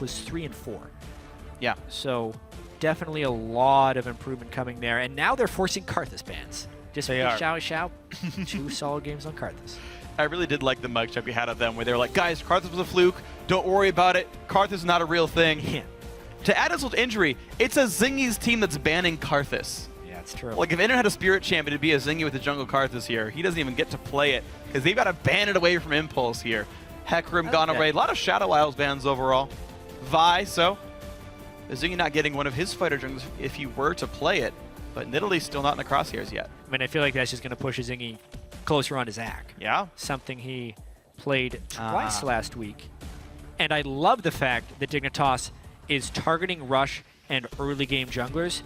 Impulse was 3 and 4. Yeah. So definitely a lot of improvement coming there. And now they're forcing Karthus bans. Just They are. XiaoWeiXiao, 2 solid games on Karthus. I really did like the mic check we had of them where they were like, guys, Karthus was a fluke. Don't worry about it. Karthus is not a real thing. Yeah. To add insult to injury, it's Azingy's team that's banning Karthus. Yeah, it's true. Like, if anyone had a Spirit champion, it'd be Azingy with the jungle Karthus here. He doesn't even get to play it because they've got to ban it away from Impulse here. Hecarim gone away. A lot of XiaoWeiXiao bans overall. Vi, so Azingy not getting one of his fighter jungles if he were to play it. But Nidalee's still not in the crosshairs yet. I mean, I feel like that's just going to push Azingy closer onto Zac. Yeah. Something he played twice last week. And I love the fact that Dignitas is targeting Rush and early game junglers.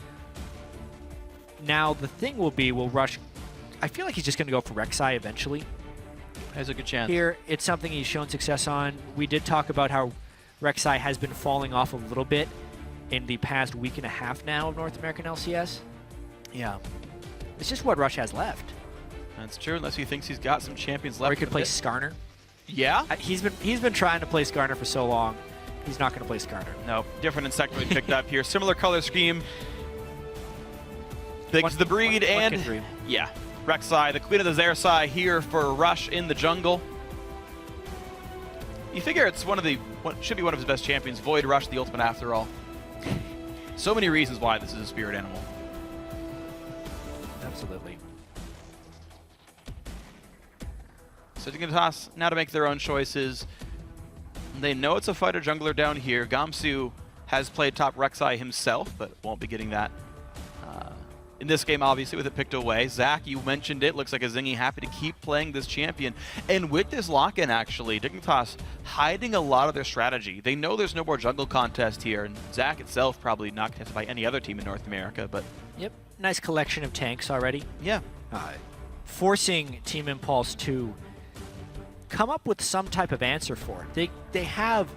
Now, the thing will be, will Rush... I feel like he's just going to go for Rek'Sai eventually. Has a good chance. Here, it's something he's shown success on. We did talk about how Rek'Sai has been falling off a little bit in the past week and a half now of North American LCS. Yeah. It's just what Rush has left. That's true, unless he thinks he's got some champions left. Or he could play Skarner. Yeah? He's been trying to play Skarner for so long. He's not going to play Skarner. No, different insect we picked up here. Similar color scheme. Big's the breed, and yeah, Rek'Sai, the queen of the Zersai here for Rush in the jungle. You figure it's should be one of his best champions. Void Rush, the ultimate after all. So many reasons why this is a spirit animal. Absolutely. So Dignitas now to make their own choices. They know it's a fighter jungler down here. Gamsu has played top Rek'Sai himself, but won't be getting that in this game, obviously, with it picked away. Zac, you mentioned it. Looks like Azingy happy to keep playing this champion. And with this lock-in, actually, Dignitas hiding a lot of their strategy. They know there's no more jungle contest here, and Zac itself probably not contested by any other team in North America, but... Yep, nice collection of tanks already. Yeah. Forcing Team Impulse to come up with some type of answer for it. They have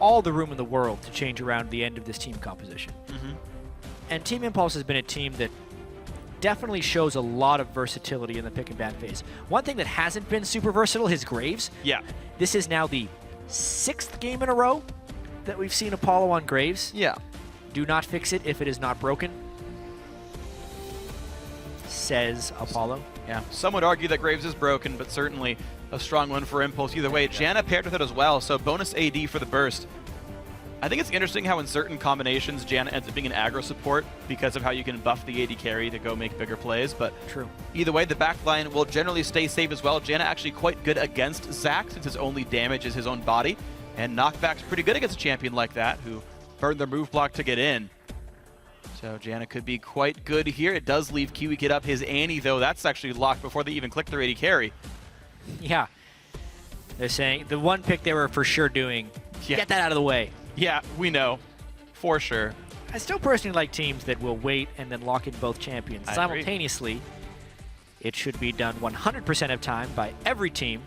all the room in the world to change around the end of this team composition. And Team Impulse has been a team that definitely shows a lot of versatility in the pick and ban phase. One thing that hasn't been super versatile is Graves. Yeah. This is now the 6th game in a row that we've seen Apollo on Graves. Yeah. Do not fix it if it is not broken, says Apollo. Yeah, some would argue that Graves is broken, but certainly a strong one for Impulse. Either way, Janna paired with it as well, so bonus AD for the burst. I think it's interesting how in certain combinations, Janna ends up being an aggro support because of how you can buff the AD carry to go make bigger plays, but true. Either way, the backline will generally stay safe as well. Janna actually quite good against Zac since his only damage is his own body, and knockback's pretty good against a champion like that who burned their move block to get in. So Janna could be quite good here. It does leave KiWiKid up his Annie, though. That's actually locked before they even click their AD carry. Yeah. They're saying the one pick they were for sure doing, get that out of the way. Yeah, we know. For sure. I still personally like teams that will wait and then lock in both champions I simultaneously. Agree. It should be done 100% of time by every team,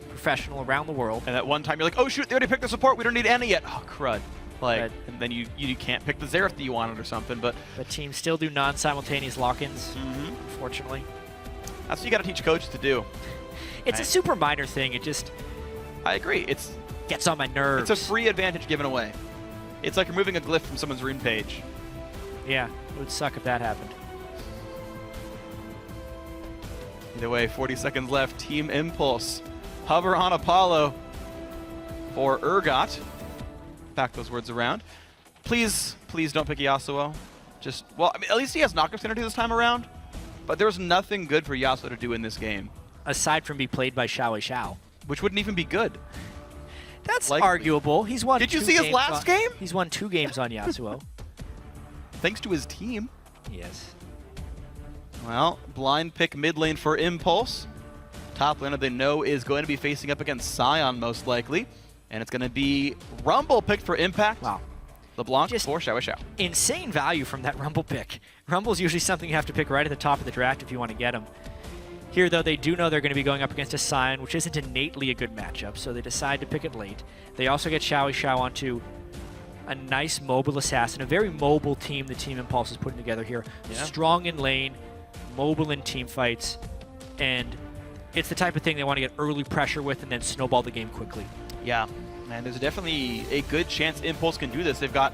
professional around the world. And that one time you're like, oh shoot, they already picked the support. We don't need any yet. Oh, crud. Like, and then you can't pick the Xerath that you wanted or something, but teams still do non-simultaneous lock-ins, unfortunately. That's what you got to teach coaches to do. It's a super minor thing. It just... I agree. It's gets on my nerves. It's a free advantage given away. It's like removing a glyph from someone's rune page. Yeah, it would suck if that happened. Either way, 40 seconds left. Team Impulse. Hover on Apollo for Urgot. Back those words around. Please, please don't pick Yasuo. Just, well, I mean, at least he has knockup synergy this time around, but there's nothing good for Yasuo to do in this game. Aside from be played by XiaoWeiXiao. Which wouldn't even be good. That's arguable. He's won. Did you see his last game? He's won 2 games on Yasuo. Thanks to his team. Yes. Well, blind pick mid lane for Impulse. Top laner they know is going to be facing up against Sion most likely. And it's going to be Rumble picked for Impact. Wow. LeBlanc for XiaoWeiXiao. Insane value from that Rumble pick. Rumble's usually something you have to pick right at the top of the draft if you want to get him. Here, though, they do know they're going to be going up against a Sion, which isn't innately a good matchup, so they decide to pick it late. They also get XiaoWeiXiao onto a nice mobile assassin, a very mobile team the Team Impulse is putting together here. Yeah. Strong in lane, mobile in team fights, and it's the type of thing they want to get early pressure with and then snowball the game quickly. Yeah, And there's definitely a good chance Impulse can do this. They've got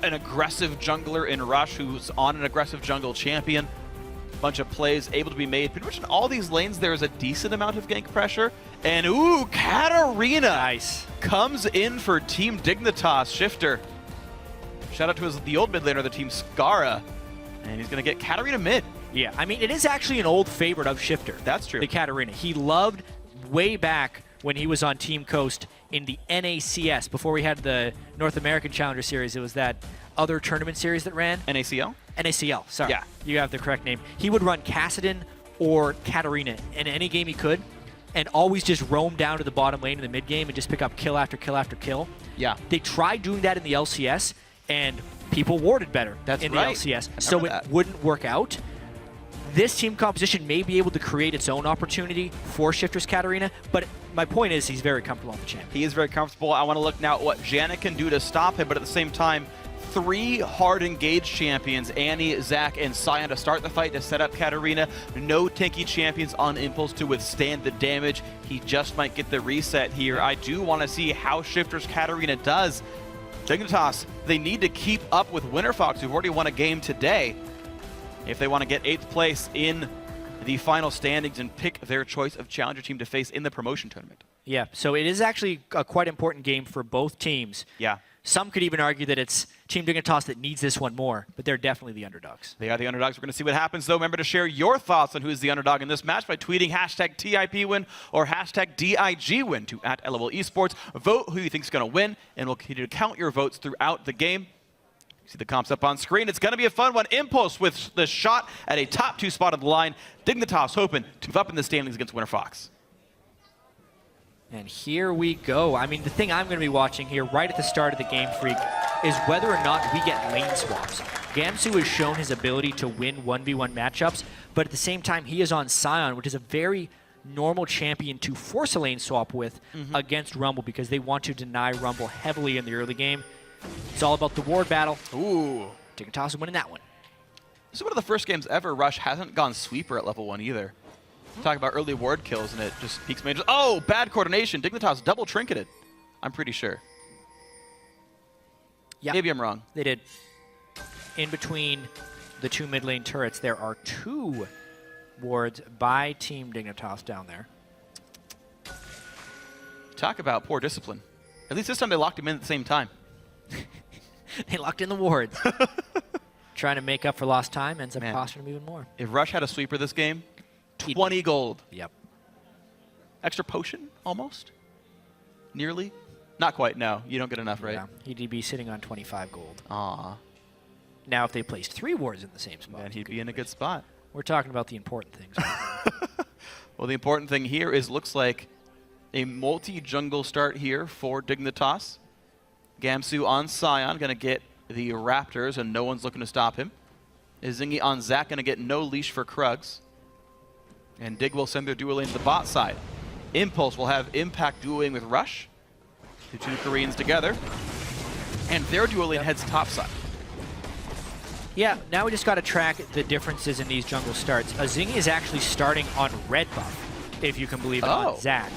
an aggressive jungler in Rush who's on an aggressive jungle champion. Bunch of plays able to be made. Pretty much in all these lanes, there is a decent amount of gank pressure. And ooh, Katarina comes in for Team Dignitas. Shiphtur. Shout out to the old mid laner of the team, Skara. And he's going to get Katarina mid. Yeah, I mean, it is actually an old favorite of Shiphtur. That's true. The Katarina. He loved way back when he was on Team Coast in the NACS, before we had the North American Challenger Series. It was that other tournament series that ran. NACL? NACL, sorry. Yeah. You have the correct name. He would run Kassadin or Katarina in any game he could, and always just roam down to the bottom lane in the mid game and just pick up kill after kill after kill. Yeah. They tried doing that in the LCS, and people warded better in the LCS, so it wouldn't work out. This team composition may be able to create its own opportunity for Shiphtur's Katarina, but my point is he's very comfortable on the champ. He is very comfortable. I want to look now at what Janna can do to stop him, but at the same time, 3 hard engaged champions, Annie, Zach, and Sion to start the fight to set up Katarina. No tanky champions on Impulse to withstand the damage. He just might get the reset here. I do want to see how Shiphtur's Katarina does. Dignitas, they need to keep up with Winterfox, who've already won a game today, if they want to get 8th place in the final standings and pick their choice of challenger team to face in the promotion tournament. Yeah, so it is actually a quite important game for both teams. Yeah. Some could even argue that it's Team Dignitas that needs this one more, but they're definitely the underdogs. They are the underdogs. We're going to see what happens, though. Remember to share your thoughts on who is the underdog in this match by tweeting hashtag TIPwin or hashtag DIGwin to @LOLesports. Vote who you think is going to win, and we'll continue to count your votes throughout the game. See the comps up on screen. It's going to be a fun one. Impulse with the shot at a top 2 spot on the line. Dignitas hoping to move up in the standings against Winterfox. And here we go. I mean, the thing I'm going to be watching here right at the start of the game, Phreak, is whether or not we get lane swaps. Gamsu has shown his ability to win 1v1 matchups, but at the same time, he is on Sion, which is a very normal champion to force a lane swap with against Rumble, because they want to deny Rumble heavily in the early game. It's all about the ward battle. Ooh. Dignitas winning that one. This is one of the first games ever Rush hasn't gone sweeper at level 1 either. Talk about early ward kills, and it just peaks majors. Oh, bad coordination. Dignitas double trinketed, I'm pretty sure. Yeah. Maybe I'm wrong. They did. In between the 2 mid lane turrets, there are 2 wards by Team Dignitas down there. Talk about poor discipline. At least this time they locked him in at the same time. They locked in the wards. Trying to make up for lost time, ends up costing them even more. If Rush had a sweeper this game, 20 gold. Yep. Extra potion, almost? Nearly? Not quite, no. You don't get enough, right? Yeah, he'd be sitting on 25 gold. Aw. Now, if they placed 3 wards in the same spot, then he'd be in a good spot. We're talking about the important things. Well, the important thing here is looks like a multi-jungle start here for Dignitas. Gamsu on Sion, going to get the Raptors, and no one's looking to stop him. Azingy on Zach, going to get no leash for Krugs. And Dig will send their duo lane to the bot side. Impulse will have Impact duoing with Rush. The 2 Koreans together. And their duo lane heads top side. Yeah, now we just got to track the differences in these jungle starts. Azingy is actually starting on red buff, if you can believe it, on Zach.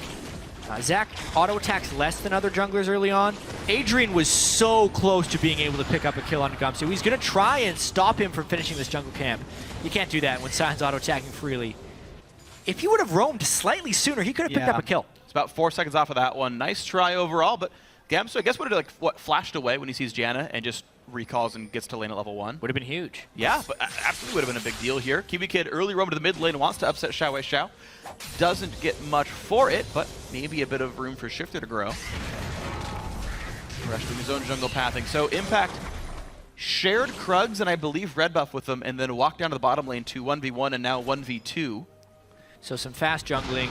Zach auto-attacks less than other junglers early on. Adrian was so close to being able to pick up a kill on Gamsu. He's going to try and stop him from finishing this jungle camp. You can't do that when Sion's auto-attacking freely. If he would have roamed slightly sooner, he could have picked up a kill. It's about 4 seconds off of that one. Nice try overall, but Gamsu, I guess, would have flashed away when he sees Janna and just recalls and gets to lane at level 1. Would have been huge. Yeah, but absolutely would have been a big deal here. KiWiKid early roam to the mid lane, wants to upset XiaoWeiXiao. Doesn't get much for it, but maybe a bit of room for Shiphtur to grow. Rush doing his own jungle pathing. So Impact shared Krugs and I believe red buff with them, and then walked down to the bottom lane to 1v1 and now 1v2. So some fast jungling,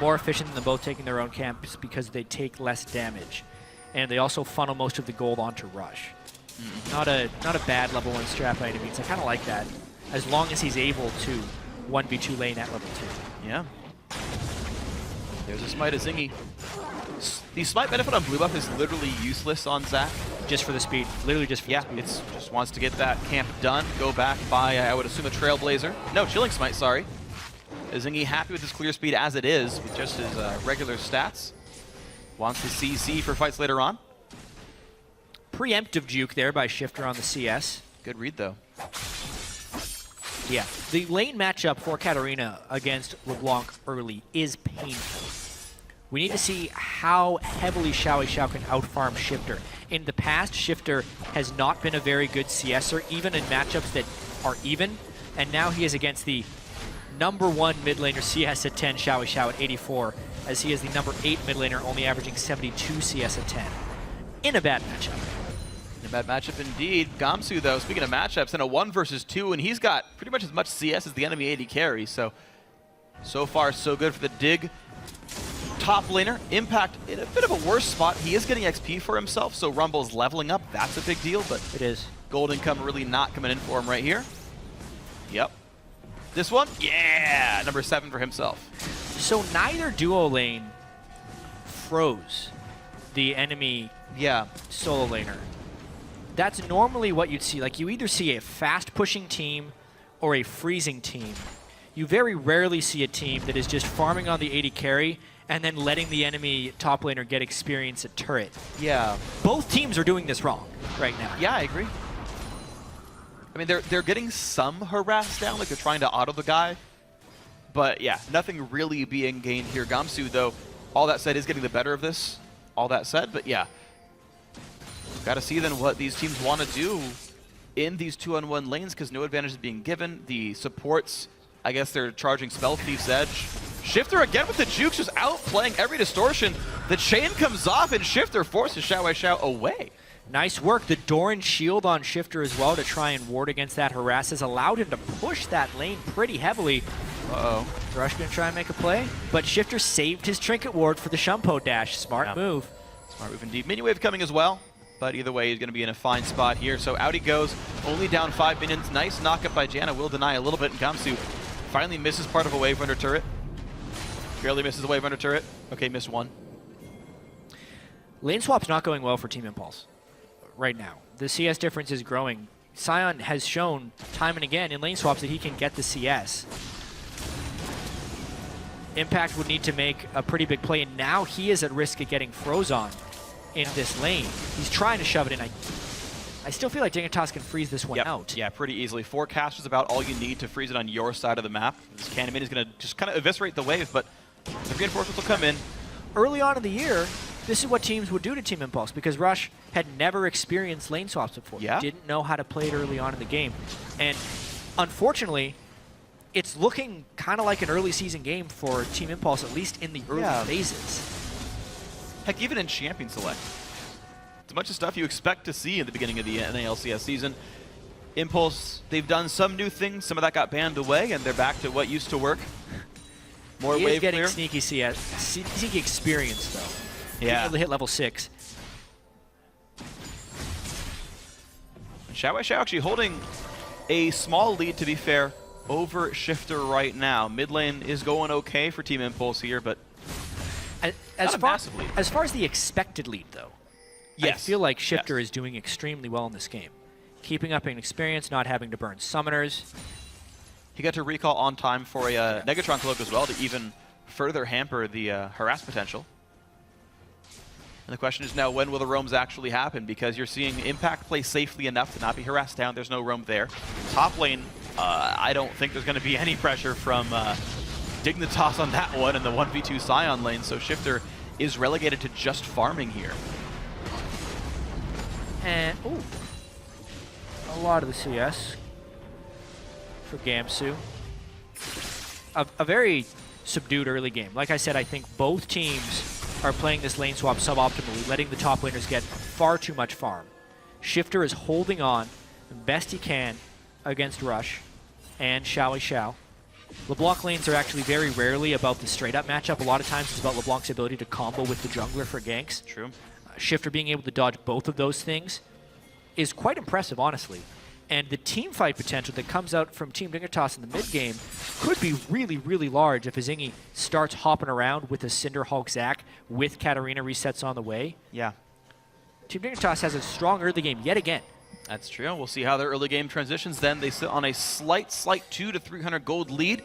more efficient than them both taking their own camps because they take less damage. And they also funnel most of the gold onto Rush. Not a bad level 1 strat by any means. I kind of like that, as long as he's able to 1v2 lane at level 2. Yeah. There's a smite Azingy. The smite benefit on blue buff is literally useless on Zach. Just for the speed. Literally just for the speed. It just wants to get that camp done. Go back by, I would assume, a Trailblazer. No, Chilling Smite, sorry. Azingy happy with his clear speed as it is, with just his regular stats. wants to CC for fights later on. Preemptive juke there by Shiphtur on the CS. Good read, though. Yeah, the lane matchup for Katarina against LeBlanc early is painful. We need to see how heavily XiaoWeiXiao can outfarm Shiphtur. In the past, Shiphtur has not been a very good CSer, even in matchups that are even, and now he is against the #1 mid laner CS at 10, XiaoWeiXiao at 84, as he is the #8 mid laner, only averaging 72 CS at 10. In a bad matchup. In a bad matchup indeed. Gamsu, though, speaking of matchups, in a 1 versus 2, and he's got pretty much as much CS as the enemy AD carry, so far so good for the Dig. Top laner, Impact in a bit of a worse spot. He is getting XP for himself, so Rumble's leveling up. That's a big deal, but it is. Gold income really not coming in for him right here. Yep. This one, yeah, #7 for himself. So neither duo lane froze the enemy solo laner. That's normally what you'd see. Like, you either see a fast pushing team or a freezing team. You very rarely see a team that is just farming on the AD carry and then letting the enemy top laner get experience at turret. Yeah. Both teams are doing this wrong right now. Yeah, I agree. I mean, they're getting some harass down, like they're trying to auto the guy. But yeah, nothing really being gained here. Gamsu, though, all that said, is getting the better of this. All that said, but yeah. Got to see then what these teams want to do in these 2-on-1 lanes, because no advantage is being given. The supports, I guess they're charging Spell Thief's Edge. Shiphtur again with the jukes, just outplaying every distortion. The chain comes off, and Shiphtur forces XiaoWeiXiao away. Nice work. The Doran shield on Shiphtur as well to try and ward against that harass has allowed him to push that lane pretty heavily. Uh-oh. Rush gonna try and make a play, but Shiphtur saved his trinket ward for the Shumpo dash. Smart move. Smart move indeed. Minion Wave coming as well, but either way, he's going to be in a fine spot here. So out he goes, only down 5 minions. Nice knockup by Janna. Will deny a little bit, and Gamsu finally misses part of a wave under turret. Barely misses a wave under turret. Okay, missed one. Lane swap's not going well for Team Impulse right now. The CS difference is growing. Sion has shown time and again in lane swaps that he can get the CS. Impact would need to make a pretty big play, and now he is at risk of getting froze on in this lane. He's trying to shove it in. I still feel like Dignitas can freeze this one out. Yeah, pretty easily. 4 casts is about all you need to freeze it on your side of the map. This Cannon is going to just kind of eviscerate the wave, but the reinforcements will come in. Early on in the year, this is what teams would do to Team Impulse, because Rush had never experienced lane swaps before. Yeah. Didn't know how to play it early on in the game. And unfortunately, it's looking kind of like an early season game for Team Impulse, at least in the early phases. Heck, even in Champion Select. It's a bunch of stuff you expect to see in the beginning of the NA LCS season. Impulse, they've done some new things. Some of that got banned away, and they're back to what used to work. More he wave is getting clear. sneaky CS, sneaky experience, though. Yeah. Able to hit level 6. XiaoWeiXiao actually holding a small lead, to be fair, over Shiphtur right now. Mid lane is going okay for Team Impulse here, but as far as the expected lead, though, I feel like Shiphtur is doing extremely well in this game. Keeping up in experience, not having to burn summoners. He got to recall on time for a Negatron cloak as well to even further hamper the harass potential. And the question is now, when will the roams actually happen? Because you're seeing Impact play safely enough to not be harassed down. There's no roam there. Top lane, I don't think there's going to be any pressure from Dignitas on that one in the 1v2 Sion lane, so Shiphtur is relegated to just farming here. And, ooh, a lot of the CS for Gamsu. A very subdued early game. Like I said, I think both teams are playing this lane swap suboptimally, letting the top laners get far too much farm. Shiphtur is holding on the best he can against Rush and XiaoWeiXiao. LeBlanc lanes are actually very rarely about the straight-up matchup. A lot of times it's about LeBlanc's ability to combo with the jungler for ganks. True. Shiphtur being able to dodge both of those things is quite impressive, honestly. And the team fight potential that comes out from Team Dignitas in the mid-game could be really, really large if Azingy starts hopping around with a Cinder Hulk Zac with Katarina resets on the way. Yeah. Team Dignitas has a strong early game yet again. That's true. We'll see how their early game transitions then. They sit on a slight 200 to 300 gold lead.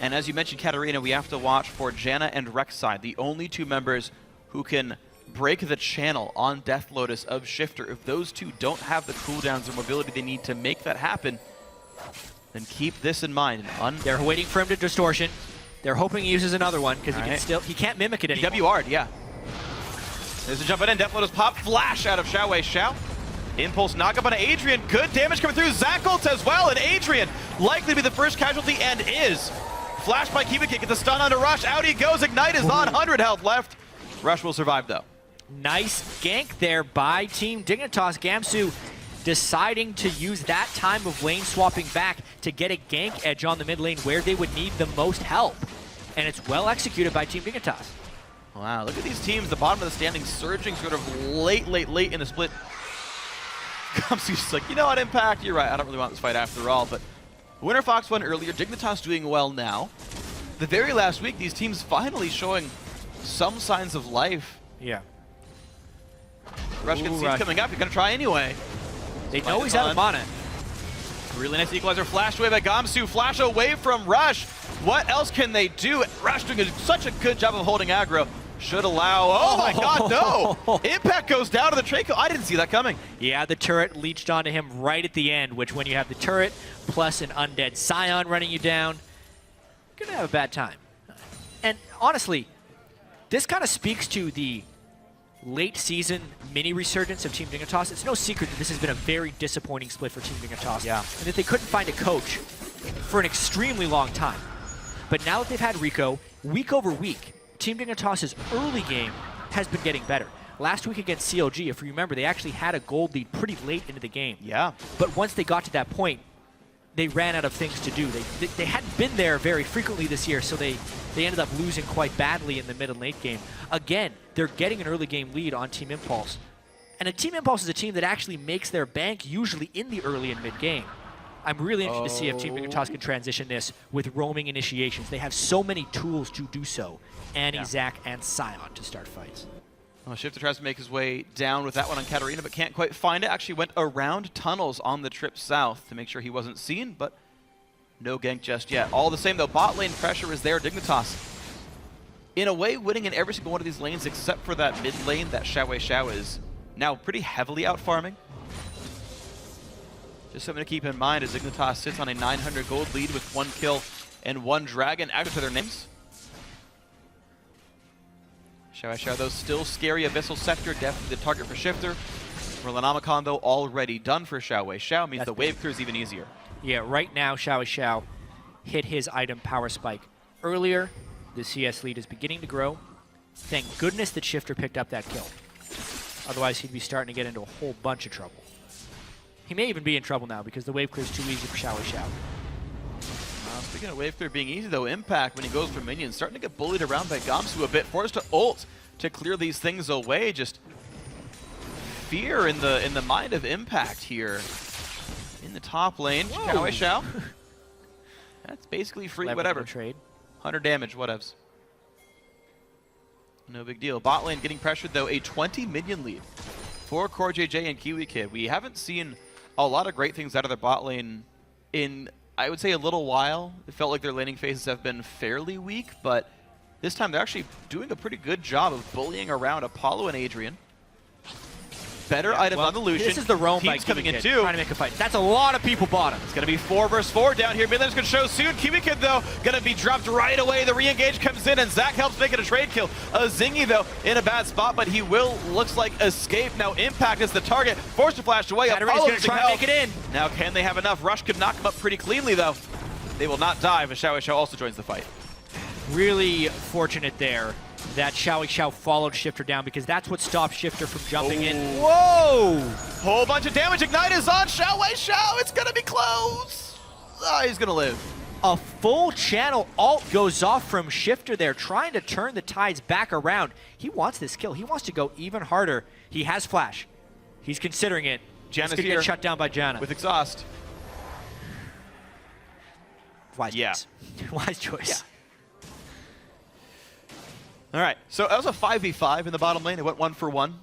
And as you mentioned, Katarina, we have to watch for Janna and Rek'Sai, the only 2 members who can break the channel on Death Lotus of Shiphtur. If those two don't have the cooldowns and mobility they need to make that happen, then keep this in mind. They're waiting for him to distortion. They're hoping he uses another one because he can't mimic it anymore. He WR'd, yeah. There's a jump in. Death Lotus pop flash out of XiaoWeiXiao. Impulse knock up on Adrian. Good damage coming through. Zakult as well, and Adrian likely to be the first casualty and is. Flash by KiWiKid, gets the stun onto Rush. Out he goes. Ignite is on. 100 health left. Rush will survive though. Nice gank there by Team Dignitas. Gamsu deciding to use that time of lane swapping back to get a gank edge on the mid lane where they would need the most help. And it's well executed by Team Dignitas. Wow, look at these teams, the bottom of the standing surging sort of late in the split. Gamsu's just like, you know what, Impact, you're right, I don't really want this fight after all, but Winter Fox won earlier, Dignitas doing well now. The very last week, these teams finally showing some signs of life. Yeah. Rush gets Siege coming up, you're gonna try anyway. They know he's out of mana. Really nice equalizer, flashed away by Gamsu, flash away from Rush. What else can they do? Rush doing such a good job of holding aggro. Should allow, oh my god, no! Impact goes down to the Traco. I didn't see that coming. Yeah, the turret leached onto him right at the end, which when you have the turret plus an undead Sion running you down, you're gonna have a bad time. And honestly, this kind of speaks to the late season mini resurgence of Team Dignitas. It's no secret that this has been a very disappointing split for Team Dignitas. Yeah. And that they couldn't find a coach for an extremely long time. But now that they've had Rico, week over week, Team Dignitas' early game has been getting better. Last week against CLG, if you remember, they actually had a gold lead pretty late into the game. Yeah. But once they got to that point, they ran out of things to do. They hadn't been there very frequently this year, so they ended up losing quite badly in the mid and late game. Again, they're getting an early game lead on Team Impulse. And a Team Impulse is a team that actually makes their bank usually in the early and mid game. I'm really interested to see if Team Dignitas can transition this with roaming initiations. They have so many tools to do so. Annie, Zac, and Sion to start fights. Well, Shiphtur tries to make his way down with that one on Katarina, but can't quite find it. Actually went around tunnels on the trip south to make sure he wasn't seen, but no gank just yet. All the same, though, bot lane pressure is there. Dignitas, in a way, winning in every single one of these lanes except for that mid lane that XiaoWeiXiao is now pretty heavily out farming. Just something to keep in mind as Dignitas sits on a 900 gold lead with 1 kill and 1 dragon added to their names. XiaoWeiXiao, though, still scary. Abyssal Scepter, definitely the target for Shiphtur. Merlanomicon, though, already done for XiaoWeiXiao, means the wave clear is even easier. Yeah, right now, XiaoWeiXiao hit his item power spike earlier. The CS lead is beginning to grow. Thank goodness that Shiphtur picked up that kill. Otherwise, he'd be starting to get into a whole bunch of trouble. He may even be in trouble now because the wave clear is too easy for XiaoWeiXiao. Speaking of wave clear being easy, though, Impact, when he goes for minions, starting to get bullied around by Gamsu a bit, forced to ult to clear these things away. Just fear in the mind of Impact here. In the top lane, XiaoWeiXiao. That's basically free, whatever. Trade. 100 damage, whatevs. No big deal. Bot lane getting pressured, though, a 20 minion lead for CoreJJ and KiWiKid. We haven't seen a lot of great things out of their bot lane in, I would say, a little while. It felt like their laning phases have been fairly weak, but this time they're actually doing a pretty good job of bullying around Apollo and Adrian. Better items on the Lucian. This is the roam by coming in KiWiKid, too. trying to make a fight. That's a lot of people bottom. It's going to be 4 versus 4 down here. Midlane's going to show soon. KiWiKid, though, going to be dropped right away. The re-engage comes in, and Zac helps make it a trade kill. Azingy, though, in a bad spot, but he will, looks like, escape. Now Impact is the target. Forced to flash away. Katarina's going to try and make it in. Now, can they have enough? Rush could knock him up pretty cleanly, though. They will not dive, as XiaoWeiXiao also joins the fight. Really fortunate there that XiaoWeiXiao followed Shiphtur down because that's what stopped Shiphtur from jumping in. Whoa! Whole bunch of damage. Ignite is on XiaoWeiXiao. It's going to be close. Oh, he's going to live. A full channel ult goes off from Shiphtur there, trying to turn the tides back around. He wants this kill. He wants to go even harder. He has flash. He's considering it. Janna's going to get shut down by Janna. With exhaust. Wise choice. Wise choice. Yeah. All right, so that was a 5v5 in the bottom lane. It went 1 for 1.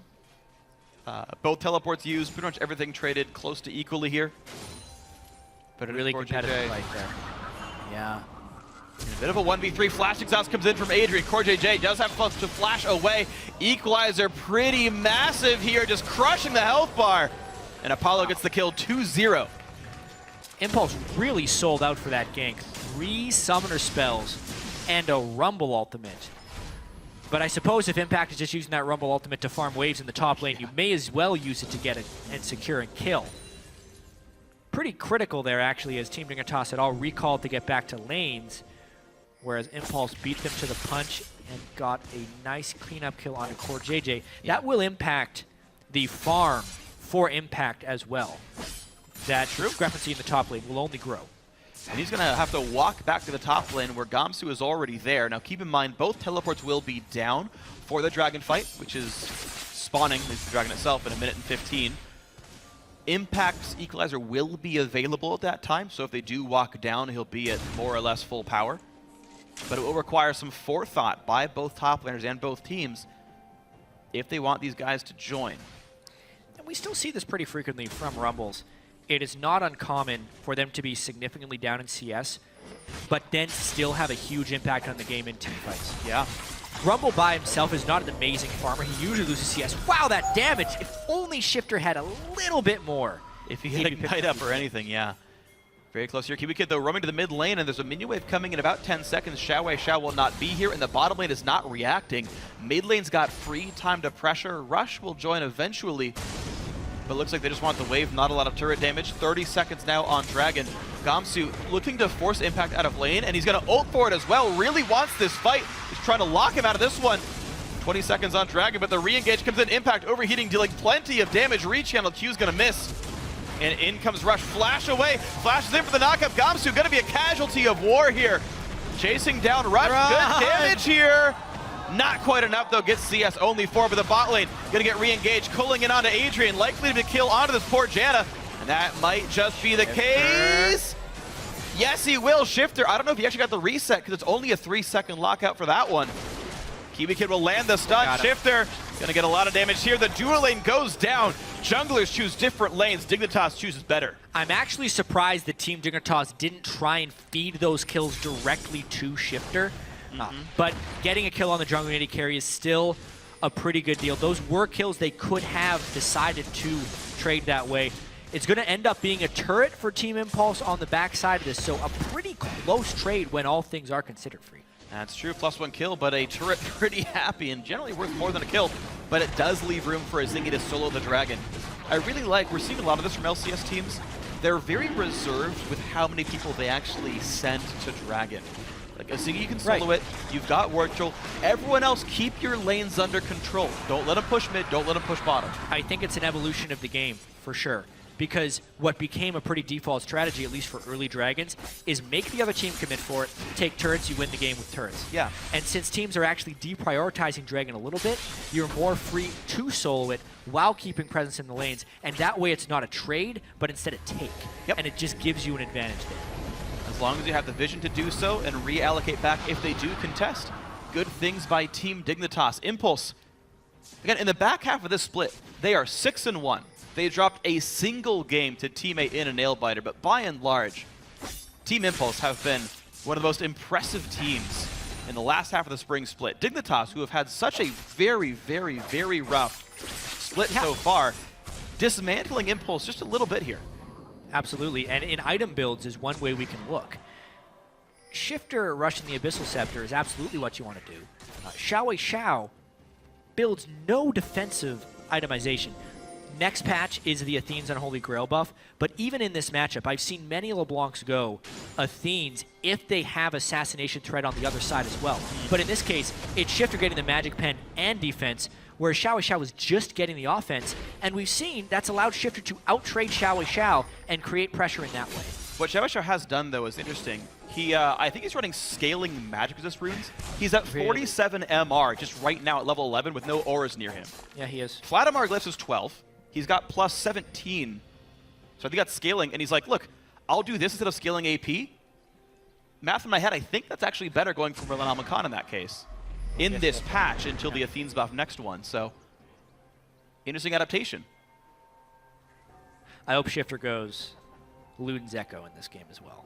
Both teleports used, pretty much everything traded close to equally here. But really competitive fight there. Yeah. A bit of a 1v3. Flash exhaust comes in from Adrian. CoreJJ does have to flash away. Equalizer pretty massive here, just crushing the health bar. And Apollo gets the kill 2-0. Impulse really sold out for that gank. 3 summoner spells and a Rumble ultimate. But I suppose if Impact is just using that Rumble ultimate to farm waves in the top lane, you may as well use it to get it and secure and kill. Pretty critical there, actually, as Team Dignitas had all recalled to get back to lanes, whereas Impulse beat them to the punch and got a nice cleanup kill onto CoreJJ. That will impact the farm for Impact as well. That discrepancy in the top lane will only grow. And he's going to have to walk back to the top lane where Gamsu is already there. Now keep in mind, both teleports will be down for the dragon fight, which is spawning the dragon itself in 1 minute and 15. Impact's equalizer will be available at that time, so if they do walk down, he'll be at more or less full power. But it will require some forethought by both top laners and both teams if they want these guys to join. And we still see this pretty frequently from Rumbles. It is not uncommon for them to be significantly down in CS, but then still have a huge impact on the game in teamfights. Yeah. Rumble by himself is not an amazing farmer. He usually loses CS. Wow, that damage! If only Shiphtur had a little bit more. If he had Ignite up or anything, yeah. Very close here. KiWiKid, though, roaming to the mid lane, and there's a minion wave coming in about 10 seconds. XiaoWeiXiao will not be here, and the bottom lane is not reacting. Mid lane's got free time to pressure. Rush will join eventually, but looks like they just want the wave. Not a lot of turret damage. 30 seconds now on Dragon. Gamsu looking to force Impact out of lane, and he's going to ult for it as well. Really wants this fight. He's trying to lock him out of this one. 20 seconds on Dragon, but the re-engage comes in. Impact overheating, dealing plenty of damage. Rechannel Q's going to miss. And in comes Rush. Flash away. Flashes in for the knockup. Gamsu going to be a casualty of war here. Chasing down Rush. Good damage here. Not quite enough, though. Gets CS only 4, but the bot lane going to get re-engaged. Culling in onto Adrian. Likely to kill onto this poor Janna. And that might just be the case. Yes, he will. Shiphtur. I don't know if he actually got the reset because it's only a 3-second lockout for that one. KiWiKid will land the stun. Shiphtur going to get a lot of damage here. The dual lane goes down. Junglers choose different lanes. Dignitas chooses better. I'm actually surprised that Team Dignitas didn't try and feed those kills directly to Shiphtur. But getting a kill on the jungle AD carry is still a pretty good deal. Those were kills they could have decided to trade that way. It's going to end up being a turret for Team Impulse on the backside of this, so a pretty close trade when all things are considered, Phreak. That's true, +1 kill, but a turret pretty happy and generally worth more than a kill. But it does leave room for Azingy to solo the dragon. I really like, we're seeing a lot of this from LCS teams. They're very reserved with how many people they actually send to dragon. Like Azingy, you can solo it. You've got Ward Control. Everyone else, keep your lanes under control. Don't let them push mid. Don't let them push bottom. I think it's an evolution of the game, for sure. Because what became a pretty default strategy, at least for early Dragons, is make the other team commit for it, take turrets, you win the game with turrets. Yeah. And since teams are actually deprioritizing Dragon a little bit, you're more free to solo it while keeping presence in the lanes. And that way it's not a trade, but instead a take. Yep. And it just gives you an advantage there. As long as you have the vision to do so and reallocate back if they do contest. Good things by Team Dignitas. Impulse. Again, in the back half of this split, they are 6-1. They dropped a single game to teammate in a nail-biter, but by and large, Team Impulse have been one of the most impressive teams in the last half of the spring split. Dignitas, who have had such a very, very, very rough split so far, dismantling Impulse just a little bit here. Absolutely, and in item builds is one way we can look. Shiphtur rushing the Abyssal Scepter is absolutely what you want to do. XiaoWeiXiao builds no defensive itemization. Next patch is the Athene's Unholy Grail buff, but even in this matchup, I've seen many LeBlancs go Athenes if they have Assassination Thread on the other side as well. But in this case, it's Shiphtur getting the Magic Pen and defense, where XiaoWeiXiao was just getting the offense, and we've seen that's allowed Shiphtur to out-trade XiaoWeiXiao and create pressure in that way. What XiaoWeiXiao has done, though, is interesting. He, I think he's running scaling magic resist runes. He's at 47 MR just right now at level 11 with no auras near him. Yeah, he is. Flat MR glyphs is 12. He's got plus 17. So I think that's scaling, and he's like, look, I'll do this instead of scaling AP. Math in my head, I think that's actually better going for Merlin Almacan in that case. In this patch until the Athene's buff next one, so interesting adaptation. I hope Shiphtur goes Luden's Echo in this game as well.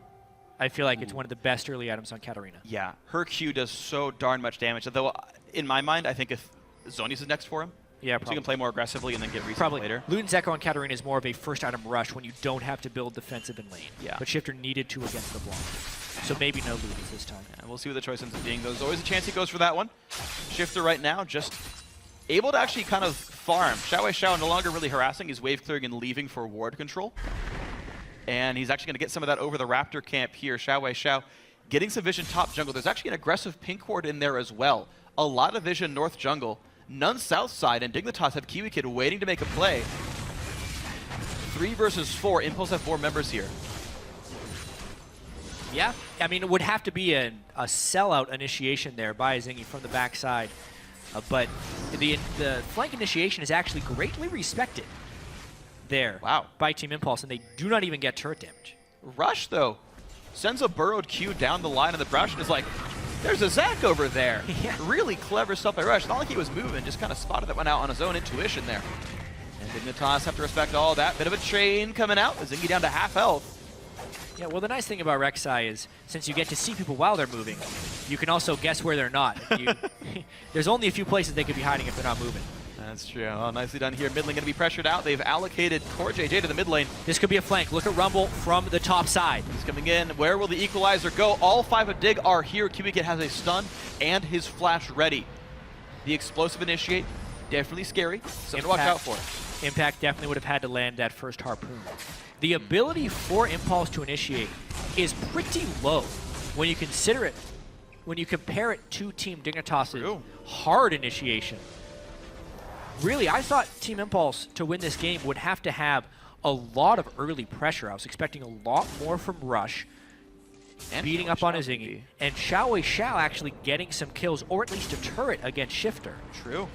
I feel like it's one of the best early items on Katarina. Yeah, her Q does so darn much damage. Though, in my mind, I think if Zhonya's is next for him, yeah, so he can play more aggressively and then get resets probably later. Luton's Echo on Katarina is more of a first item rush when you don't have to build defensive in lane. Yeah. But Shiphtur needed to against LeBlanc. So maybe no Luton's this time. Yeah, we'll see what the choice ends up being. There's always a chance he goes for that one. Shiphtur right now just able to actually kind of farm. XiaoWeiXiao no longer really harassing. He's wave clearing and leaving for ward control. And he's actually going to get some of that over the Raptor camp here. XiaoWeiXiao getting some vision top jungle. There's actually an aggressive pink ward in there as well. A lot of vision north jungle. None south side, and Dignitas have KiWiKid waiting to make a play. 3 versus 4. Impulse have 4 members here. Yeah, I mean, it would have to be a sellout initiation there by Azingy from the backside. But the flank initiation is actually greatly respected there by Team Impulse, and they do not even get turret damage. Rush, though, sends a burrowed Q down the line, and the Brush is like, there's a Zac over there. Yeah. Really clever stuff by Rush. Not like he was moving, just kind of spotted that one out on his own intuition there. And Dignitas have to respect all that. Bit of a chain coming out. Azingy down to half health. Yeah, well, the nice thing about Rek'Sai is since you get to see people while they're moving, you can also guess where they're not. There's only a few places they could be hiding if they're not moving. That's true. Oh, nicely done here. Mid lane going to be pressured out. They've allocated CoreJJ to the mid lane. This could be a flank. Look at Rumble from the top side. He's coming in. Where will the equalizer go? All 5 of Dig are here. KiWiKid has a stun and his flash ready. The explosive initiate, definitely scary. Something to watch out for. Impact definitely would have had to land that first harpoon. The ability for Impulse to initiate is pretty low when you consider it, when you compare it to Team Dignitas' hard initiation. Really, I thought Team Impulse to win this game would have to have a lot of early pressure. I was expecting a lot more from Rush, and beating up on Azingy, and XiaoWeiXiao actually getting some kills, or at least a turret against Shiphtur. True.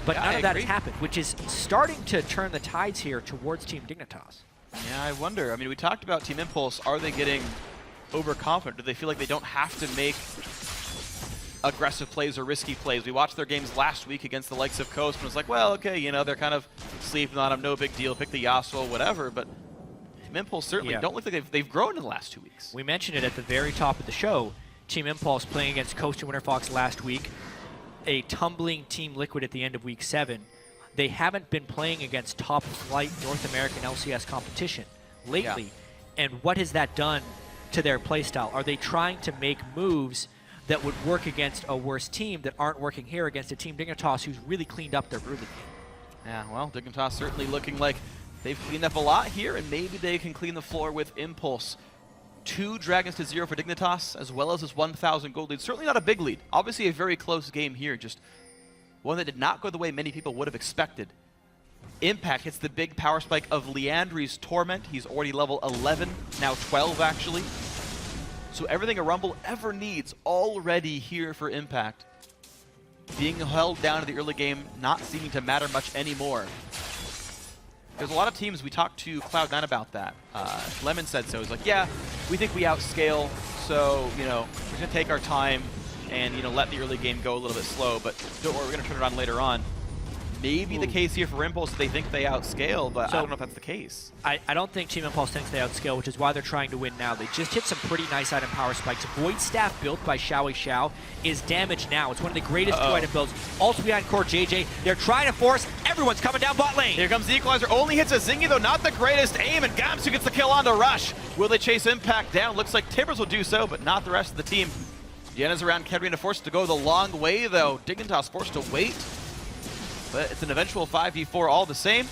But none of that has happened, which is starting to turn the tides here towards Team Dignitas. Yeah, I wonder. I mean, we talked about Team Impulse. Are they getting overconfident? Do they feel like they don't have to make aggressive plays or risky plays? We watched their games last week against the likes of Coast and was like, well, okay, you know, they're kind of sleeping on them, no big deal, pick the Yasuo, whatever. But Team Impulse certainly don't look like they've grown in the last 2 weeks. We mentioned it at the very top of the show. Team Impulse playing against Coast and Winterfox last week. A tumbling Team Liquid at the end of week 7. They haven't been playing against top flight North American LCS competition lately. And what has that done to their playstyle? Are they trying to make moves that would work against a worse team that aren't working here against a Team Dignitas who's really cleaned up their early game? Yeah, well, Dignitas certainly looking like they've cleaned up a lot here, and maybe they can clean the floor with Impulse. 2 Dragons to 0 for Dignitas, as well as his 1,000 gold lead. Certainly not a big lead. Obviously a very close game here, just one that did not go the way many people would have expected. Impact hits the big power spike of Liandry's Torment. He's already level 11, now 12 actually. So everything a Rumble ever needs already here for Impact. Being held down in the early game, not seeming to matter much anymore. There's a lot of teams, we talked to Cloud9 about that. Lemon said so. He's like, yeah, we think we outscale, so, you know, we're going to take our time and, you know, let the early game go a little bit slow, but don't worry, we're going to turn it on later on. Maybe the case here for Impulse, they think they outscale, but I don't know if that's the case. I don't think Team Impulse thinks they outscale, which is why they're trying to win now. They just hit some pretty nice item power spikes. Void Staff built by XiaoWeiXiao is damaged now. It's one of the greatest 2-item builds. Ult behind CoreJJ. They're trying to force. Everyone's coming down bot lane. Here comes the equalizer. Only hits Azingy, though not the greatest aim, and Gamsu gets the kill on to Rush. Will they chase Impact down? Looks like Tibbers will do so, but not the rest of the team. Janna's around Katarina, forced to go the long way, though. Dignitas forced to wait. But it's an eventual 5v4 all the same,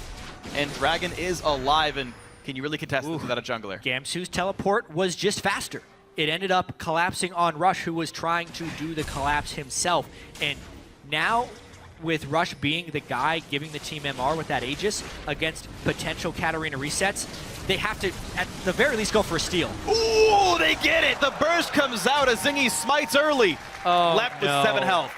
and Dragon is alive, and can you really contest this without a jungler? Gamsu's teleport was just faster. It ended up collapsing on Rush, who was trying to do the collapse himself. And now, with Rush being the guy giving the team MR with that Aegis against potential Katarina resets, they have to, at the very least, go for a steal. Ooh, they get it! The burst comes out, Azingy smites early. Left with 7 health.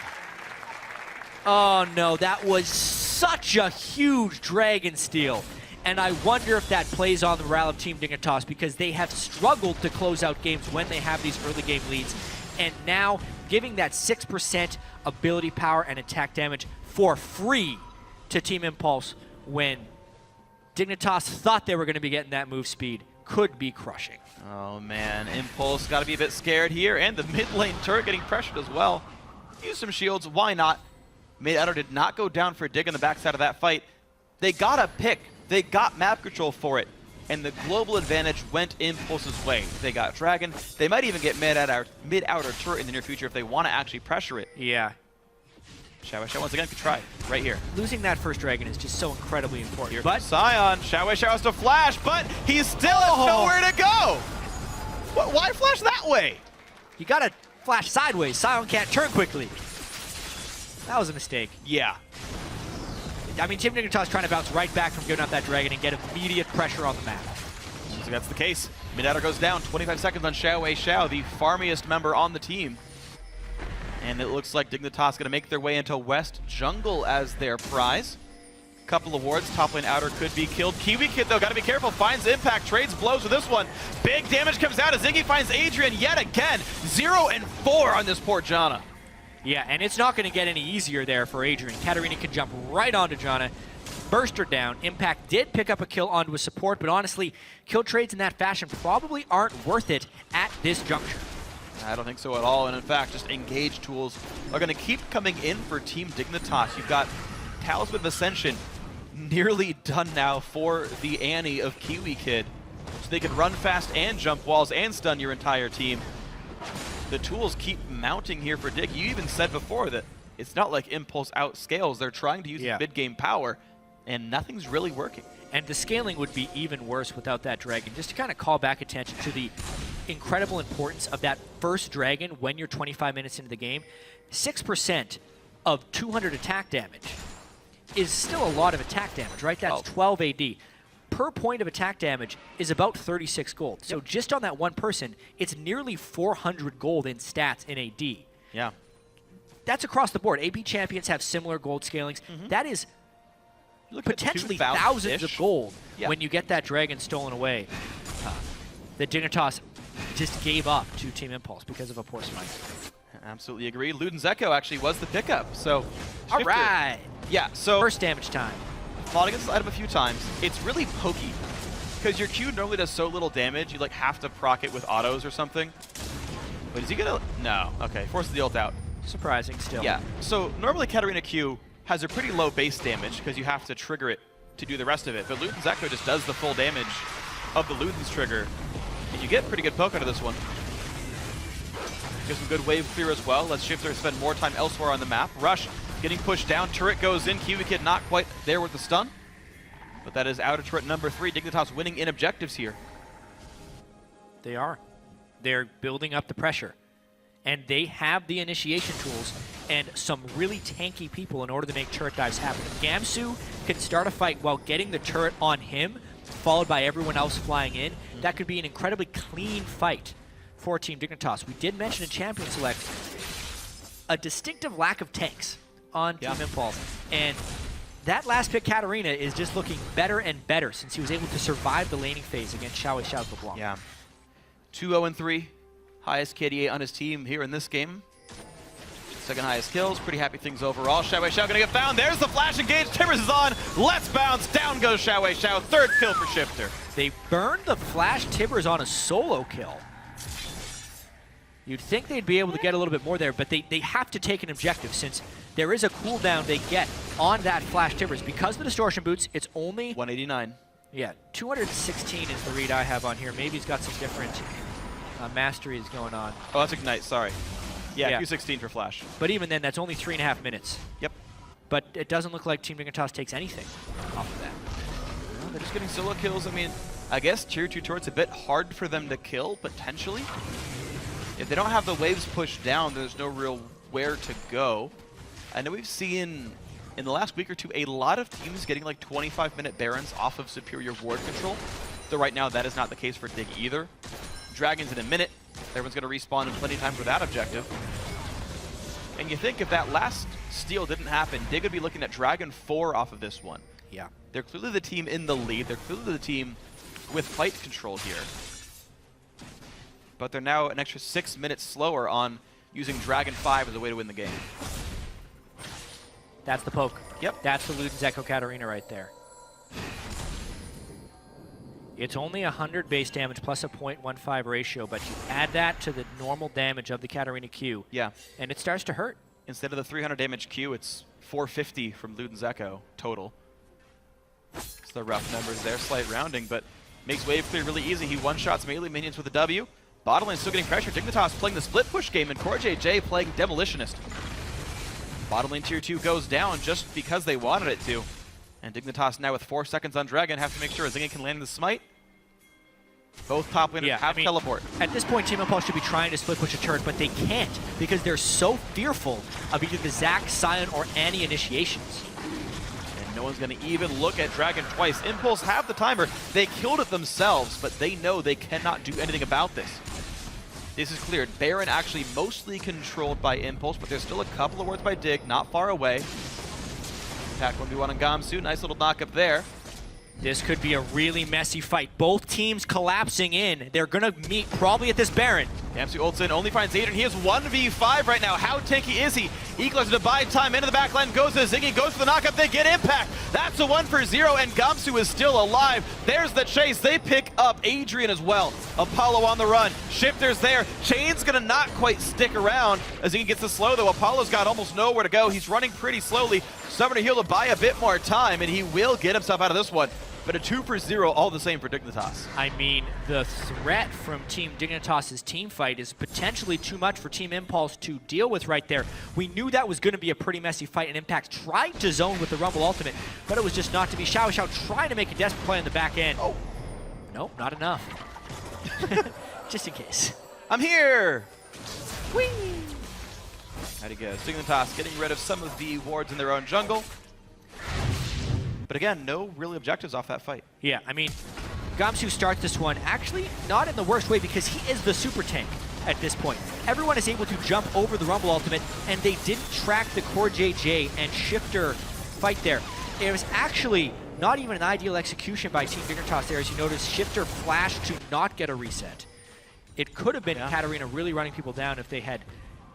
Oh no, that was such a huge Dragon steal. And I wonder if that plays on the morale of Team Dignitas, because they have struggled to close out games when they have these early game leads. And now, giving that 6% ability power and attack damage for free to Team Impulse when Dignitas thought they were going to be getting that move speed. could be crushing. Oh man, Impulse got to be a bit scared here, and the mid lane turret getting pressured as well. Use some shields, why not? Mid Adder did not go down for Dig on the backside of that fight. They got a pick, they got map control for it, and the global advantage went Impulse's way. They got Dragon, they might even get mid-outer turret in the near future if they want to actually pressure it. Yeah. XiaoWeiXiao once again could try, right here. Losing that first Dragon is just so incredibly important. Here But Sion, XiaoWeiXiao has to flash, but he still has nowhere to go! Why flash that way? you gotta flash sideways. Sion can't turn quickly. That was a mistake. Yeah. I mean, Team Dignitas trying to bounce right back from giving up that Dragon and get immediate pressure on the map. So that's the case. Mid-Outer goes down, 25 seconds on XiaoWeiXiao, the farmiest member on the team. And it looks like Dignitas going to make their way into West Jungle as their prize. Couple of wards, top lane outer could be killed. KiWiKid though, got to be careful, finds impact, trades blows with this one. Big damage comes out, Azingy finds Adrian yet again. 0 and 4 on this poor Janna. Yeah, and it's not going to get any easier there for Adrian. Katarina can jump right onto Janna, burst her down. Impact did pick up a kill onto a support, but honestly, kill trades in that fashion probably aren't worth it at this juncture. I don't think so at all, and in fact, just engage tools are going to keep coming in for Team Dignitas. You've got Talisman of Ascension nearly done now for the Annie of KiWiKid, so they can run fast and jump walls and stun your entire team. The tools keep mounting here for Dig. You even said before that it's not like Impulse outscales. They're trying to use mid-game power, and nothing's really working. And the scaling would be even worse without that Dragon. Just to kind of call back attention to the incredible importance of that first Dragon when you're 25 minutes into the game. 6% of 200 attack damage is still a lot of attack damage, right? That's 12 AD. Per point of attack damage is about 36 gold. So just on that one person, it's nearly 400 gold in stats in AD. Yeah. That's across the board. AP champions have similar gold scalings. That is potentially thousands of gold when you get that Dragon stolen away. The Dignitas just gave up to Team Impulse because of a poor smite. Absolutely agree. Luden's Echo actually was the pickup. So, all right. Yeah, so first damage time. Fought against the item a few times. It's really pokey because your Q normally does so little damage. You like have to proc it with autos or something. But is he gonna? No. Okay, forces the ult out. Surprising still. Yeah. So normally Katarina Q has a pretty low base damage because you have to trigger it to do the rest of it. But Luden's Echo just does the full damage of the Luden's trigger, and you get pretty good poke out of this one. Get some good wave clear as well. Let's Shiphtur spend more time elsewhere on the map. Rush getting pushed down. Turret goes in. KiWiKid not quite there with the stun. But that is outer turret number 3. Dignitas winning in objectives here. They are. They're building up the pressure. And they have the initiation tools and some really tanky people in order to make turret dives happen. If Gamsu can start a fight while getting the turret on him, followed by everyone else flying in, that could be an incredibly clean fight for Team Dignitas. We did mention in Champion Select a distinctive lack of tanks on Team Impulse. And that last pick, Katarina, is just looking better and better since he was able to survive the laning phase against XiaoWeiXiao's LeBlanc. Yeah. 2-0-3. Highest KDA on his team here in this game. Second highest kills. Pretty happy things overall. XiaoWeiXiao gonna get found. There's the flash engage. Timbers is on. Let's bounce. Down goes XiaoWeiXiao. Third kill for Shiphtur. They burned the flash Timbers on a solo kill. You'd think they'd be able to get a little bit more there, but they have to take an objective since there is a cooldown they get on that flash Timbers. Because of the distortion boots, it's only 189. Yeah, 216 is the read I have on here. Maybe he's got some different masteries going on. Oh, that's Ignite, sorry. Yeah, 216 for flash. But even then, that's only 3.5 minutes. Yep. But it doesn't look like Team Dignitas takes anything off of that. Well, they're just getting solo kills. I mean, I guess tier 2 turret's a bit hard for them to kill, potentially. If they don't have the waves pushed down, there's no real where to go. I know we've seen in the last week or two a lot of teams getting like 25-minute Barons off of superior ward control. Though right now that is not the case for Dig either. Dragons in a minute. Everyone's going to respawn in plenty of time for that objective. And you think if that last steal didn't happen, Dig would be looking at Dragon 4 off of this one. Yeah. They're clearly the team in the lead. They're clearly the team with fight control here. But they're now an extra 6 minutes slower on using Dragon 5 as a way to win the game. That's the poke. Yep. That's the Luden's Echo Katarina right there. It's only 100 base damage plus a 0.15 ratio, but you add that to the normal damage of the Katarina Q. Yeah. And it starts to hurt. Instead of the 300 damage Q, it's 450 from Luden's Echo total. It's the rough numbers there, slight rounding, but makes wave clear really easy. He one-shots melee minions with a W. Bottom lane still getting pressure. Dignitas playing the split push game, and CoreJJ playing Demolitionist. Bottom lane tier 2 goes down just because they wanted it to. And Dignitas now with 4 seconds on Dragon have to make sure Azingy can land the smite. Both top laners have teleport. At this point, Team Impulse should be trying to split push a turret, but they can't because they're so fearful of either the Zac, Sion, or Annie initiations. And no one's going to even look at Dragon twice. Impulse have the timer. They killed it themselves, but they know they cannot do anything about this. This is cleared. Baron actually mostly controlled by Impulse, but there's still a couple of wards by Dig, not far away. Attack 1v1 on Gamsu. Nice little knock up there. This could be a really messy fight. Both teams collapsing in. They're going to meet probably at this Baron. Gamsu ults in, only finds Adrian. He is 1v5 right now. How tanky is he? Equalizes to buy time into the backline. Goes to Azingy, goes for the knockup. They get impact. That's a 1-for-0, and Gamsu is still alive. There's the chase. They pick up Adrian as well. Apollo on the run. Shiphtur's there. Chain's going to not quite stick around. Azingy gets the slow, though. Apollo's got almost nowhere to go. He's running pretty slowly. Summoner heal to buy a bit more time, and he will get himself out of this one. But a 2-for-0, all the same for Dignitas. I mean, the threat from Team Dignitas' team fight is potentially too much for Team Impulse to deal with right there. We knew that was going to be a pretty messy fight, and Impact tried to zone with the Rumble ultimate, but it was just not to be. XiaoWeiXiao trying to make a desperate play on the back end. Oh, nope, not enough. Just in case. I'm here! Whee! How'd he go? Dignitas getting rid of some of the wards in their own jungle. But again, no really objectives off that fight. Yeah, I mean, Gamsu starts this one actually not in the worst way because he is the super tank at this point. Everyone is able to jump over the Rumble ultimate, and they didn't track the CoreJJ and Shiphtur fight there. It was actually not even an ideal execution by Team Dignitas there. As you notice, Shiphtur flashed to not get a reset. It could have been Katarina really running people down if they had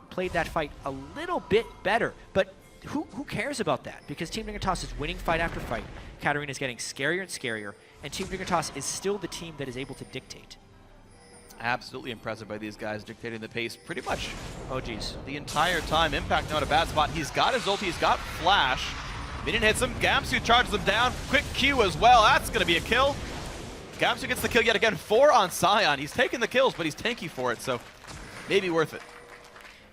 played that fight a little bit better. But who cares about that? Because Team Dignitas is winning fight after fight. Katarina is getting scarier and scarier, and Team Dignitas is still the team that is able to dictate. Absolutely impressive by these guys, dictating the pace pretty much. Oh, geez. The entire time. Impact not a bad spot. He's got his ulti, he's got flash. Minion hits him. Gamsu charges him down. Quick Q as well. That's going to be a kill. Gamsu gets the kill yet again. 4 on Sion. He's taking the kills, but he's tanky for it, so maybe worth it.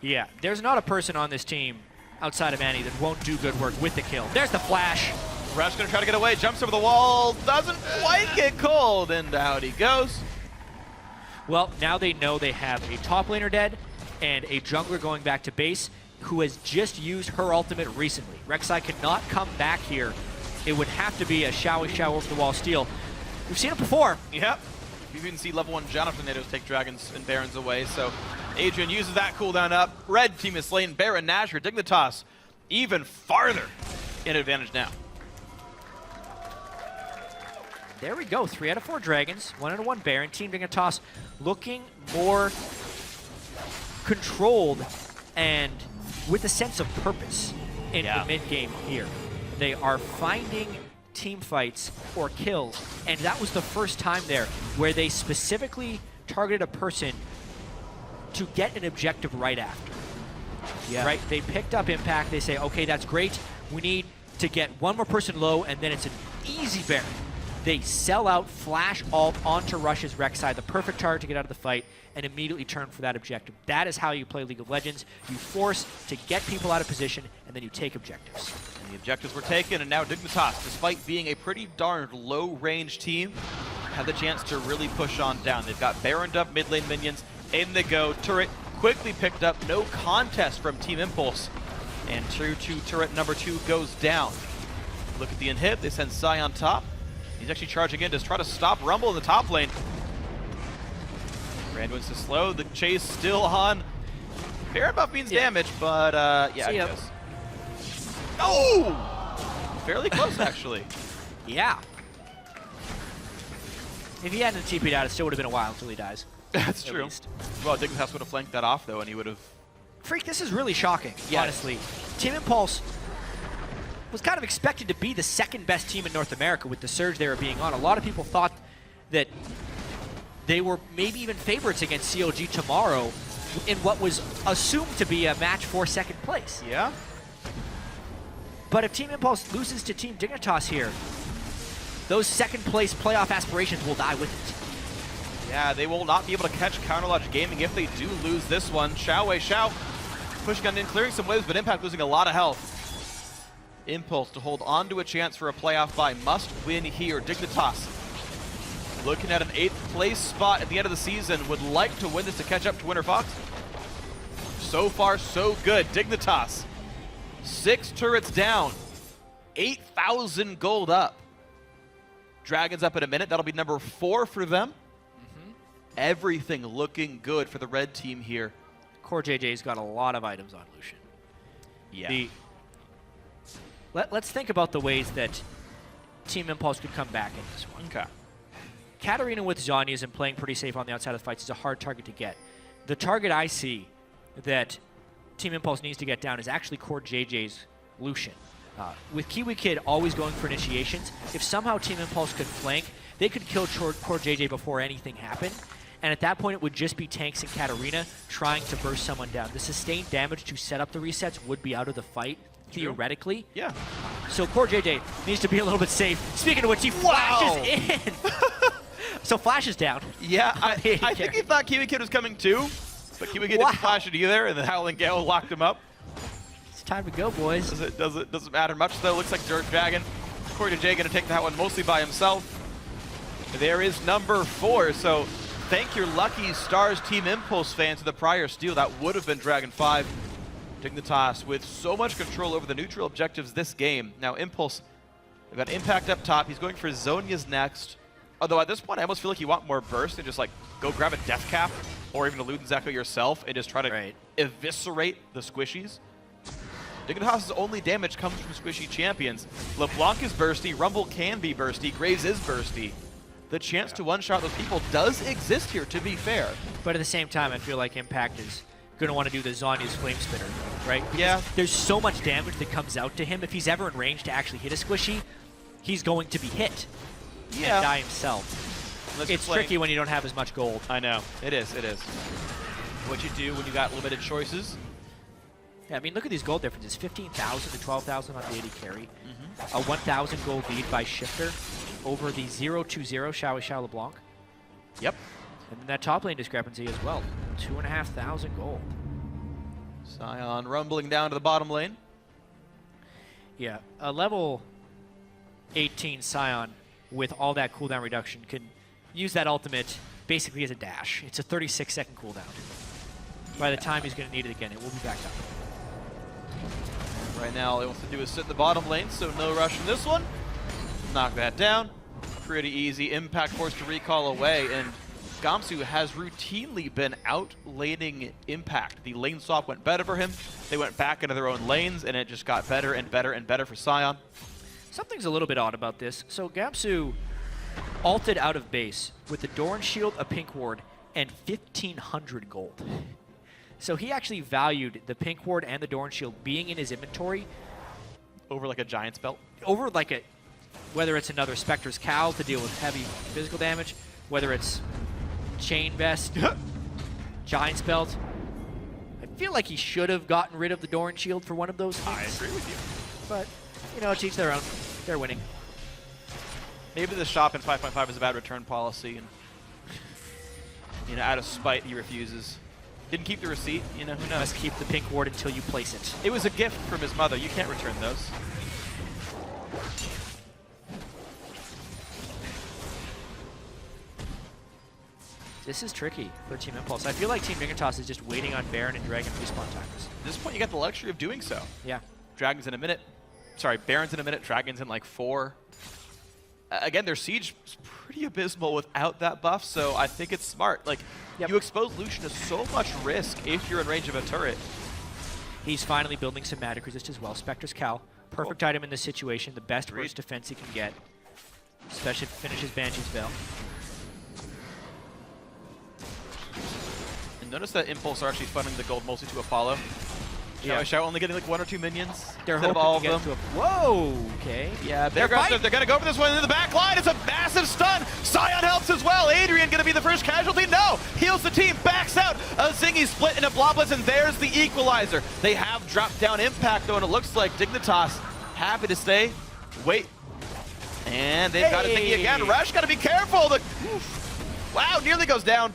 Yeah, there's not a person on this team outside of Annie that won't do good work with the kill. There's the flash. Rash gonna try to get away, jumps over the wall, doesn't quite get cold, and out he goes. Well, now they know they have a top laner dead and a jungler going back to base who has just used her ultimate recently. Rek'Sai cannot come back here. It would have to be a XiaoWeiXiao over the wall steal. We've seen it before. Yep. You even see level 1 Janna tornadoes take dragons and barons away, so Adrian uses that cooldown up. Red team is slain. Baron, Nashor, Dignitas even farther in advantage now. There we go. 3 out of 4 dragons, 1 out of 1 Baron. Team Dignitas looking more controlled and with a sense of purpose in the mid-game here. They are finding team fights or kills, and that was the first time there where they specifically targeted a person to get an objective right after. Yeah. Right? They picked up Impact. They say, okay, that's great. We need to get one more person low, and then it's an easy Baron. They sell out, flash ult onto Rush's Rek'Sai, the perfect target to get out of the fight, and immediately turn for that objective. That is how you play League of Legends. You force to get people out of position, and then you take objectives. And the objectives were taken, and now Dignitas, despite being a pretty darned low-range team, have the chance to really push on down. They've got Baroned up mid lane minions, in they go. Turret quickly picked up, no contest from Team Impulse. And tier 2 turret number 2 goes down. Look at the inhib, they send Sion on top. He's actually charging in to try to stop Rumble in the top lane. Brand to slow, the chase still on. Baron buff means damage, but yeah, it goes. Oh! Fairly close, actually. Yeah. If he hadn't TP'd out, it still would have been a while until he dies. That's true. Well, Dignitas would have flanked that off, though, and he would have... Phreak, this is really shocking, honestly. Team Impulse was kind of expected to be the second best team in North America with the surge they were being on. A lot of people thought that they were maybe even favorites against COG tomorrow in what was assumed to be a match for second place. Yeah. But if Team Impulse loses to Team Dignitas here, those second place playoff aspirations will die with it. Yeah, they will not be able to catch Counterlogic Gaming if they do lose this one. XiaoWeiXiao pushing on in, clearing some waves, but Impact losing a lot of health. Impulse to hold on to a chance for a playoff bye. Must win here. Dignitas looking at an 8th place spot at the end of the season. Would like to win this to catch up to Winter Fox. So far, so good. Dignitas, 6 turrets down, 8,000 gold up. Dragons up in a minute. That'll be number 4 for them. Everything looking good for the red team here. CoreJJ's got a lot of items on Lucian. Yeah. Let's think about the ways that Team Impulse could come back in this one. Okay. Katarina with Zhonya's and playing pretty safe on the outside of the fights is a hard target to get. The target I see that Team Impulse needs to get down is actually CoreJJ's Lucian. With KiWiKid always going for initiations, if somehow Team Impulse could flank, they could kill CoreJJ before anything happened. And at that point, it would just be Tanks and Katarina trying to burst someone down. The sustained damage to set up the resets would be out of the fight, theoretically. Yeah. So CoreJJ needs to be a little bit safe. Speaking of which, he flashes in. So Flash is down. Yeah, I think he thought KiWiKid was coming too, but KiWiKid didn't flash it either, and the Howling Gale locked him up. It's time to go, boys. Doesn't matter much though. Looks like Dirt Dragon. CoreJJ gonna take that one mostly by himself. There is number 4. So thank your lucky stars, Team Impulse fans, to the prior steal. That would have been Dragon 5. Dignitas with so much control over the neutral objectives this game. Now Impulse, they've got Impact up top. He's going for Zhonya's next. Although at this point, I almost feel like you want more burst and just like go grab a Death Cap or even elude Zeko yourself and just try to eviscerate the squishies. Dignitas' only damage comes from squishy champions. LeBlanc is bursty, Rumble can be bursty, Graves is bursty. The chance to one-shot those people does exist here, to be fair. But at the same time, I feel like Impact is going to want to do the Zhonya's Flame Spitter, right? Because yeah. There's so much damage that comes out to him. If he's ever in range to actually hit a squishy, he's going to be hit and die himself. It's tricky when you don't have as much gold. I know. It is. It is. What you do when you got limited choices. Yeah, I mean, look at these gold differences. 15,000 to 12,000 on the AD carry. A 1,000 gold lead by Shiphtur over the 0-2-0 XiaoWeiXiao LeBlanc. Yep. And then that top lane discrepancy as well. 2,500 gold. Sion rumbling down to the bottom lane. Yeah, a level 18 Sion with all that cooldown reduction can use that ultimate basically as a dash. It's a 36-second cooldown. By the time he's going to need it again, it will be back up. Right now, all he wants to do is sit in the bottom lane, so no rush in this one. Knock that down. Pretty easy. Impact forced to recall away, and Gamsu has routinely been out-laning Impact. The lane swap went better for him. They went back into their own lanes, and it just got better and better and better for Sion. Something's a little bit odd about this. So Gamsu ulted out of base with the Doran Shield, a Pink Ward, and 1,500 gold. So he actually valued the Pink Ward and the Doran Shield being in his inventory over like a Giant's Belt? Over like a, whether it's another Spectre's Cowl to deal with heavy physical damage, whether it's Chain Vest, Giant's Belt. I feel like he should have gotten rid of the Doran Shield for one of those things. I agree with you. But, you know, to each their own. They're winning. Maybe the shop in 5.5 is a bad return policy, and you know, out of spite, he refuses. Didn't keep the receipt, you know, who knows? Must keep the Pink Ward until you place it. It was a gift from his mother. You can't return those. This is tricky for Team Impulse. I feel like Team Dignitas is just waiting on Baron and Dragon respawn timers. At this point, you got the luxury of doing so. Yeah. Dragon's in a minute. Sorry, Baron's in a minute. Dragon's in like 4. Again, their siege is pretty abysmal without that buff, so I think it's smart. Like, you expose Lucian to so much risk if you're in range of a turret. He's finally building some magic resist as well. Spectre's Cowl, perfect item in this situation, the best burst defense he can get, especially if he finishes Banshee's Veil. And notice that Impulse are actually funding the gold mostly to Apollo. XiaoWeiXiao only getting like 1 or 2 minions. They're instead of hoping all to of them. Whoa, okay. Yeah, they're aggressive. They're going to go for this one in the back line. It's a massive stun. Sion helps as well. Adrian gonna be the first casualty? No! Heals the team, backs out. Azingy split into Bloblets, and there's the equalizer. They have dropped down impact though, and it looks like Dignitas happy to stay. Wait. And they've got Azingy again. Rush, gotta be careful. Wow, nearly goes down.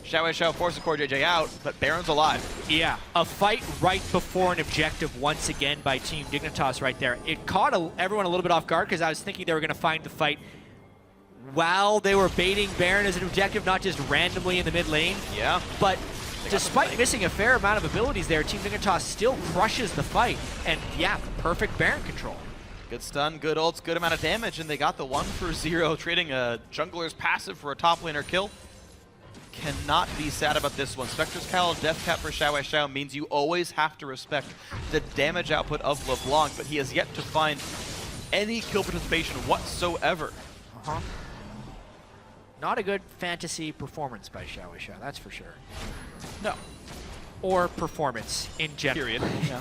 XiaoWeiXiao forces CoreJJ out, but Baron's alive. Yeah, a fight right before an objective once again by Team Dignitas right there. It caught everyone a little bit off guard because I was thinking they were going to find the fight while they were baiting Baron as an objective, not just randomly in the mid lane. Yeah. But despite missing a fair amount of abilities there, Team Dignitas still crushes the fight. And yeah, perfect Baron control. Good stun, good ults, good amount of damage, and they got the 1-for-0, trading a jungler's passive for a top laner kill. Cannot be sad about this one. Spectre's Cowl, Death Cap for XiaoWeiXiao means you always have to respect the damage output of LeBlanc, but he has yet to find any kill participation whatsoever. Not a good fantasy performance by XiaoWeiXiao, that's for sure. No. Or performance in general. Period. Yeah.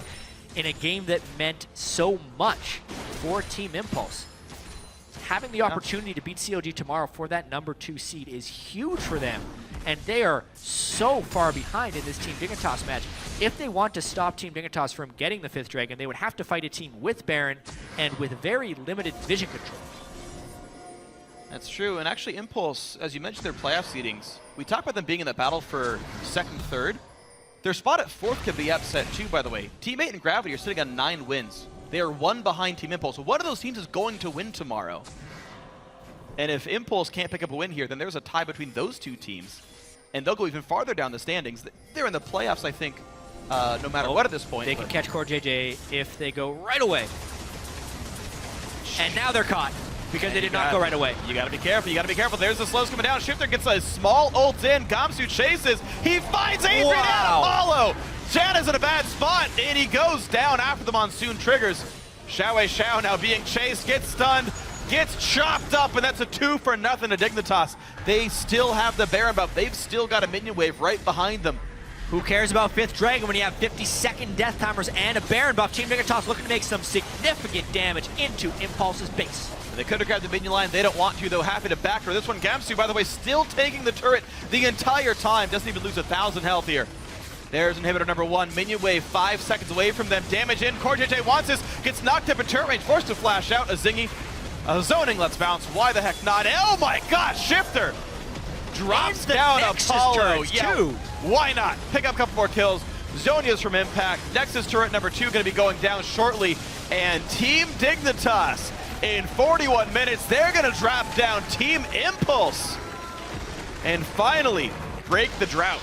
In a game that meant so much for Team Impulse. Having the opportunity to beat COG tomorrow for that #2 seed is huge for them. And they are so far behind in this Team Dignitas match. If they want to stop Team Dignitas from getting the 5th Dragon, they would have to fight a team with Baron and with very limited vision control. That's true, and actually Impulse, as you mentioned their playoff seedings, we talked about them being in the battle for 2nd, 3rd. Their spot at 4th could be upset too, by the way. Teammate and Gravity are sitting on 9 wins. They are 1 behind Team Impulse. One of those teams is going to win tomorrow. And if Impulse can't pick up a win here, then there's a tie between those two teams. And they'll go even farther down the standings. They're in the playoffs, I think, no matter what at this point. They can catch CoreJJ if they go right away. And now they're caught because they did not go right away. You gotta be careful, you gotta be careful. There's the slows coming down. Shiphtur gets a small ult in. Gamsu chases. He finds Adrian out of hollow. Janna's in a bad spot, and he goes down after the monsoon triggers. XiaoWeiXiao now being chased, gets stunned, gets chopped up, and that's a 2-for-0 to Dignitas. They still have the Baron buff. They've still got a minion wave right behind them. Who cares about 5th Dragon when you have 50-second death timers and a Baron buff? Team Dignitas looking to make some significant damage into Impulse's base. They could have grabbed the minion line. They don't want to, though. Happy to back for this one. Gamsu, by the way, still taking the turret the entire time. Doesn't even lose 1,000 health here. There's inhibitor number 1. Minion wave 5 seconds away from them. Damage in. CoreJJ wants this. Gets knocked up in turret range. Forced to flash out. Azingy. Zoning, let's bounce. Why the heck not? Oh my god, Shiphtur drops down Apollo. Yeah, why not? Pick up a couple more kills. Zonia's from Impact. Nexus turret number 2 going to be going down shortly. And Team Dignitas, in 41 minutes, they're going to drop down Team Impulse and finally break the drought.